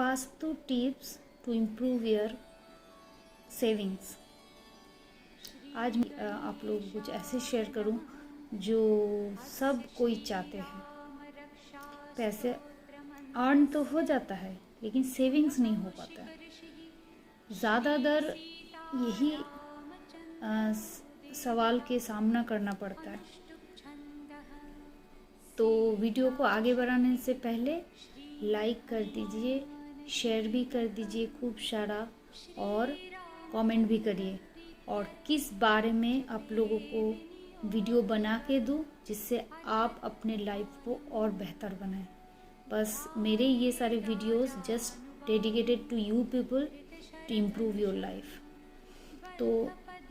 Vastu tips to improve your savings. आज मैं आप लोग कुछ ऐसे शेयर करूं जो सब कोई चाहते हैं। पैसे अर्न तो हो जाता है लेकिन सेविंग्स नहीं हो पाता है। ज़्यादातर यही सवाल के सामना करना पड़ता है। तो वीडियो को आगे बढ़ाने से पहले लाइक कर दीजिए, शेयर भी कर दीजिए खूब सारा, और कमेंट भी करिए। और किस बारे में आप लोगों को वीडियो बना के दूँ जिससे आप अपने लाइफ को और बेहतर बनाएं। बस मेरे ये सारे videos just dedicated to you people to improve your life. तो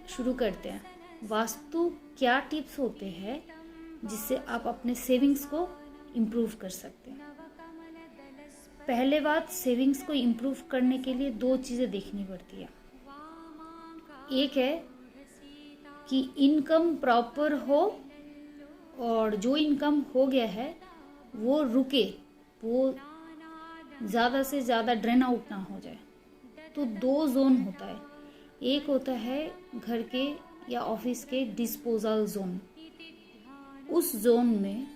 शुरू करते हैं। वास्तु क्या टिप्स होते हैं जिससे आप अपने सेविंग्स को इम्प्रूव कर सकते हैं। पहले बात, सेविंग्स को इम्प्रूव करने के लिए दो चीज़ें देखनी पड़ती है। एक है कि इनकम प्रॉपर हो और जो इनकम हो गया है वो रुके, वो ज़्यादा से ज़्यादा ड्रेन आउट ना हो जाए। तो दो जोन होता है। एक होता है घर के या ऑफिस के डिस्पोजल जोन। उस जोन में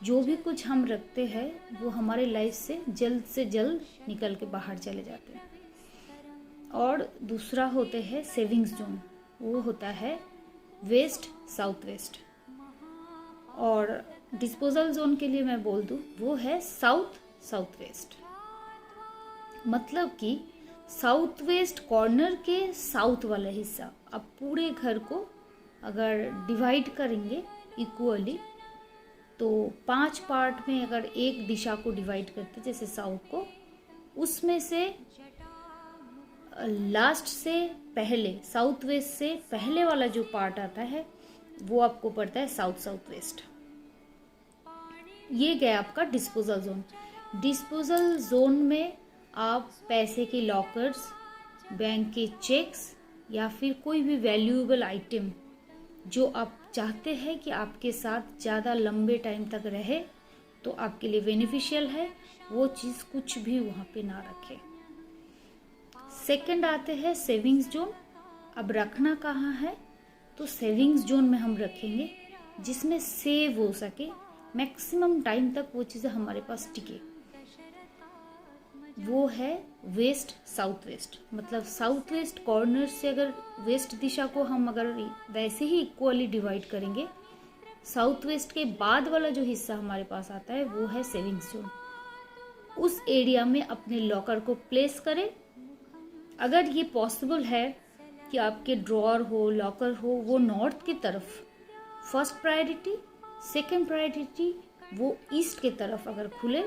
जो भी कुछ हम रखते हैं वो हमारे लाइफ से जल्द निकल के बाहर चले जाते हैं। और दूसरा होते हैं सेविंग्स जोन, वो होता है वेस्ट साउथ वेस्ट। और डिस्पोजल जोन के लिए मैं बोल दूँ वो है साउथ वेस्ट। मतलब कि साउथ वेस्ट कॉर्नर के साउथ वाला हिस्सा। आप पूरे घर को अगर डिवाइड करेंगे इक्वली तो 5 पार्ट में अगर एक दिशा को डिवाइड करते जैसे साउथ को, उसमें से लास्ट से पहले साउथ वेस्ट से पहले वाला जो पार्ट आता है वो आपको पड़ता है साउथ वेस्ट। ये गया आपका डिस्पोजल जोन। डिस्पोजल जोन में आप पैसे के लॉकर्स, बैंक के चेक्स या फिर कोई भी वैल्यूएबल आइटम जो आप चाहते हैं कि आपके साथ ज़्यादा लंबे टाइम तक रहे, तो आपके लिए बेनिफिशियल है, वो चीज़ कुछ भी वहाँ पे ना रखें। सेकंड आते हैं सेविंग्स जोन। अब रखना कहाँ है? तो सेविंग्स जोन में हम रखेंगे जिसमें सेव हो सके, मैक्सिमम टाइम तक वो चीज़ें हमारे पास टिके। वो है वेस्ट साउथ वेस्ट। मतलब साउथ वेस्ट कॉर्नर से अगर वेस्ट दिशा को हम अगर वैसे ही इक्वली डिवाइड करेंगे, साउथ वेस्ट के बाद वाला जो हिस्सा हमारे पास आता है वो है सेविंग्स जोन। उस एरिया में अपने लॉकर को प्लेस करें। अगर ये पॉसिबल है कि आपके ड्रॉअर हो, लॉकर हो, वो नॉर्थ की तरफ फर्स्ट प्रायोरिटी, सेकेंड प्रायोरिटी वो ईस्ट की तरफ अगर खुले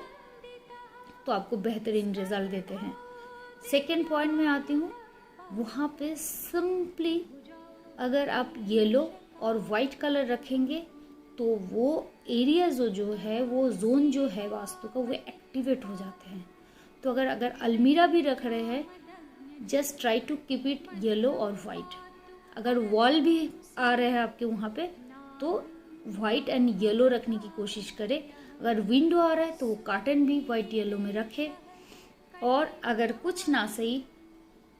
तो आपको बेहतरीन रिजल्ट देते हैं। सेकेंड पॉइंट में आती हूँ, वहाँ पे सिंपली अगर आप येलो और वाइट कलर रखेंगे तो वो एरिया जो है वो जोन जो है वास्तु का वो एक्टिवेट हो जाते हैं। तो अगर अलमीरा भी रख रहे हैं, just try to keep it yellow और वाइट। अगर वॉल भी आ रहे हैं आपके वहाँ पे तो वाइट एंड येलो रखने की कोशिश करें। अगर विंडो आ रहा है तो वो कर्टन भी वाइट येलो में रखे। और अगर कुछ ना सही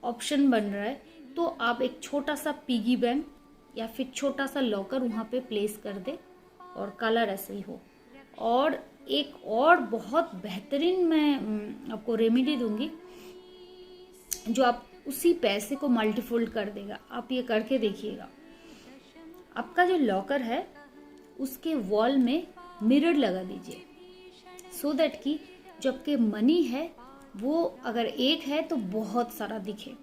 ऑप्शन बन रहा है तो आप एक छोटा सा पिगी बैंक या फिर छोटा सा लॉकर वहाँ पे प्लेस कर दे और कलर ऐसे ही हो। और एक और बहुत बेहतरीन मैं आपको रेमेडी दूंगी जो आप उसी पैसे को मल्टीफोल्ड कर देगा। आप ये करके देखिएगा। आपका जो लॉकर है उसके वॉल में मिरर लगा दीजिए, सो दैट कि जो आपके मनी है वो अगर एक है तो बहुत सारा दिखे।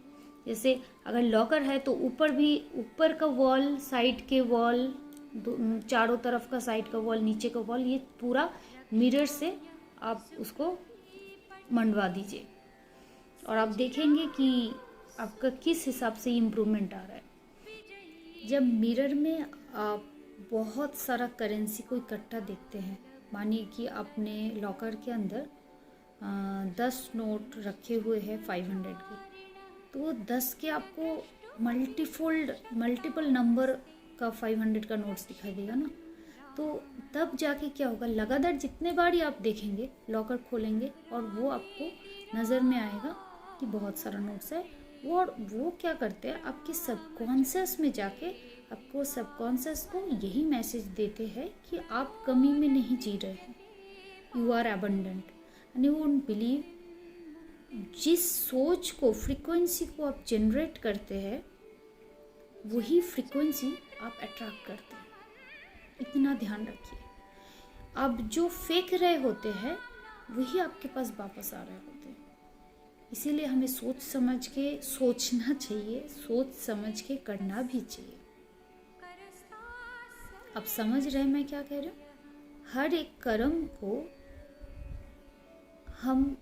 जैसे अगर लॉकर है तो ऊपर का वॉल, साइड के वॉल, चारों तरफ का साइड का वॉल, नीचे का वॉल, ये पूरा मिरर से आप उसको मंडवा दीजिए। और आप देखेंगे कि आपका किस हिसाब से इम्प्रूवमेंट आ रहा है। जब मिरर में आप बहुत सारा करेंसी को इकट्ठा देखते हैं, मानिए कि आपने लॉकर के अंदर 10 नोट रखे हुए हैं 500 के, तो वो 10 के आपको मल्टीपल नंबर का 500 का नोट्स दिखाई देगा ना। तो तब जाके क्या होगा, लगातार जितने बार ही आप देखेंगे, लॉकर खोलेंगे और वो आपको नज़र में आएगा कि बहुत सारा नोट्स है। और वो क्या करते हैं, आपके सबकॉन्शियस में जाके आपको सबकॉन्शियस को यही मैसेज देते हैं कि आप कमी में नहीं जी रहे हैं, you are abundant. And you won't believe, जिस सोच को, फ्रीक्वेंसी को आप जनरेट करते हैं, वही फ्रीक्वेंसी आप अट्रैक्ट करते हैं। इतना ध्यान रखिए। अब जो फेंक रहे होते हैं वही आपके पास वापस आ रहे होते हैं। इसीलिए हमें सोच समझ के सोचना चाहिए, सोच समझ के करना भी चाहिए। अब समझ रहे मैं क्या कह रही हूँ? हर एक कर्म को हम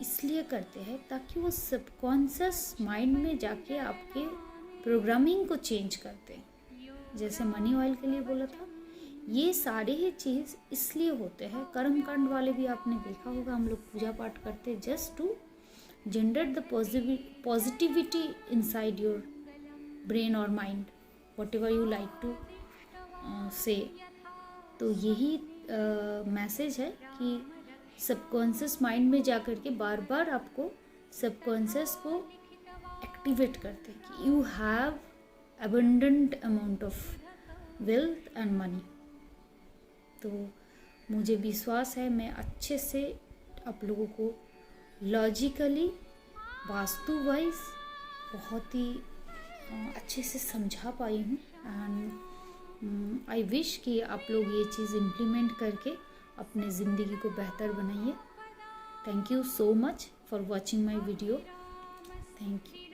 इसलिए करते हैं ताकि वो सबकॉन्शियस माइंड में जाके आपके प्रोग्रामिंग को चेंज करते हैं। जैसे मनी ऑयल के लिए बोला था, ये सारे ही चीज़ इसलिए होते हैं। कर्म कांड वाले भी आपने देखा होगा, हम लोग पूजा पाठ करते हैं just to generate the positivity inside your brain और mind, whatever you like to say. तो यही मैसेज है कि सबकॉन्शियस माइंड में जाकर के बार बार आपको सबकॉन्शियस को एक्टिवेट करते हैं कि you have abundant amount of wealth and money. तो मुझे विश्वास है मैं अच्छे से आप लोगों को लॉजिकली, वास्तु वाइज बहुत ही अच्छे से समझा पाई हूँ। एंड आई विश कि आप लोग ये चीज़ इम्प्लीमेंट करके अपने ज़िंदगी को बेहतर बनाइए। Thank you so much for watching my video. Thank you.